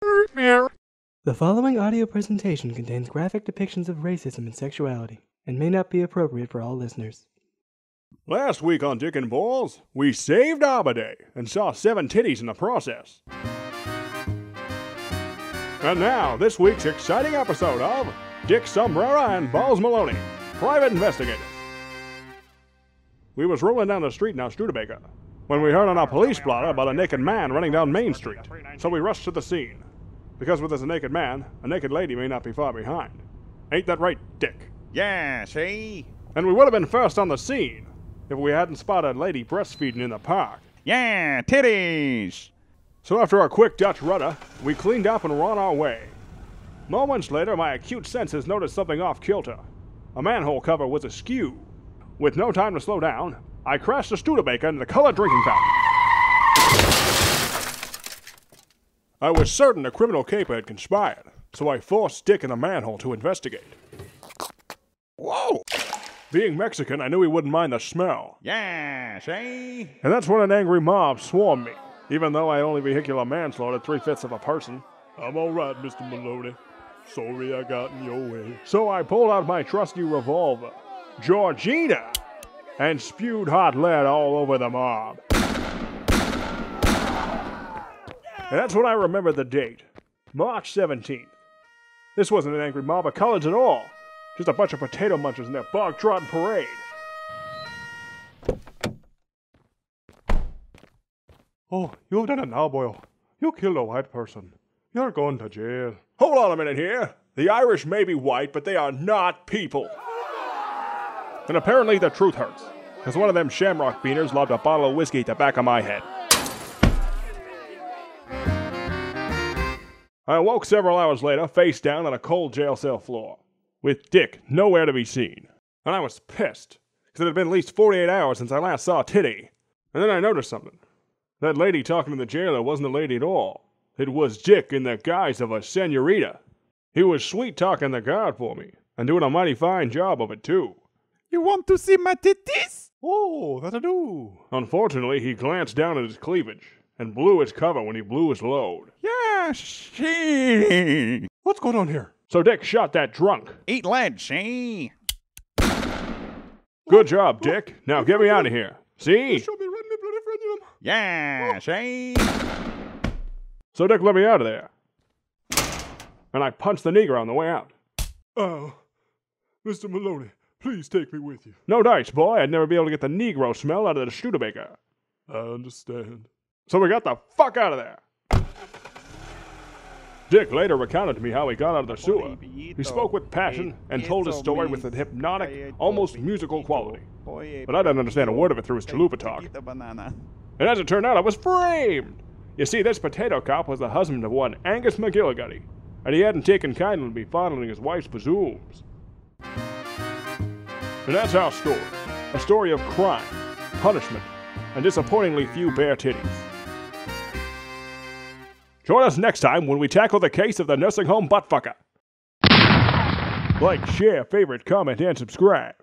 The following audio presentation contains graphic depictions of racism and sexuality, and may not be appropriate for all listeners. Last week on Dick and Balls, we saved Arbor Day and saw 7 titties in the process. And now, this week's exciting episode of Dick, Sombrero, and Balls Maloney, Private Investigators. We was rolling down the street in our Studebaker when we heard on a police blotter about a naked man running down Main Street, so we rushed to the scene. Because where there's a naked man, a naked lady may not be far behind. Ain't that right, Dick? Yeah, see? And we would have been first on the scene if we hadn't spotted a lady breastfeeding in the park. Yeah, titties! So after a quick Dutch rudder, we cleaned up and were on our way. Moments later, my acute senses noticed something off kilter. A manhole cover was askew. With no time to slow down, I crashed the Studebaker into the colored drinking fountain. I was certain a criminal caper had conspired, so I forced Dick in the manhole to investigate. Whoa! Being Mexican, I knew he wouldn't mind the smell. Yeah, see? And that's when an angry mob swarmed me, even though I only vehicular manslaughter 3/5 of a person. I'm alright, Mr. Maloney. Sorry I got in your way. So I pulled out my trusty revolver, Georgina, and spewed hot lead all over the mob. And that's when I remembered the date, March 17th. This wasn't an angry mob of coloreds at all, just a bunch of potato munchers in their bog-trotting parade. Oh, you've done it now, Boyle. You killed a white person. You're going to jail. Hold on a minute here. The Irish may be white, but they are not people. And apparently the truth hurts, because one of them shamrock beaners lobbed a bottle of whiskey at the back of my head. I awoke several hours later, face down on a cold jail cell floor, with Dick nowhere to be seen. And I was pissed, because it had been at least 48 hours since I last saw Titty. And then I noticed something. That lady talking to the jailer wasn't a lady at all. It was Dick in the guise of a senorita. He was sweet-talking the guard for me, and doing a mighty fine job of it, too. You want to see my titties? Oh, that I do. Unfortunately, he glanced down at his cleavage, and blew his cover when he blew his load. Yeah, see? What's going on here? So Dick shot that drunk. Eat lead, see? Good job, Dick. Now get me out of here. See? Yeah, see? So Dick let me out of there. And I punched the Negro on the way out. Oh, Mr. Maloney, please take me with you. No dice, boy. I'd never be able to get the Negro smell out of the Studebaker. I understand. So we got the fuck out of there. Dick later recounted to me how he got out of the sewer. He spoke with passion and told his story with a hypnotic, almost musical quality. But I didn't understand a word of it through his chalupa talk. And as it turned out, I was framed. You see, this potato cop was the husband of one Angus McGillicuddy, and he hadn't taken kindly to be fondling his wife's presumes. And that's our story. A story of crime, punishment, and disappointingly few bare titties. Join us next time when we tackle the case of the nursing home buttfucker. Like, share, favorite, comment, and subscribe.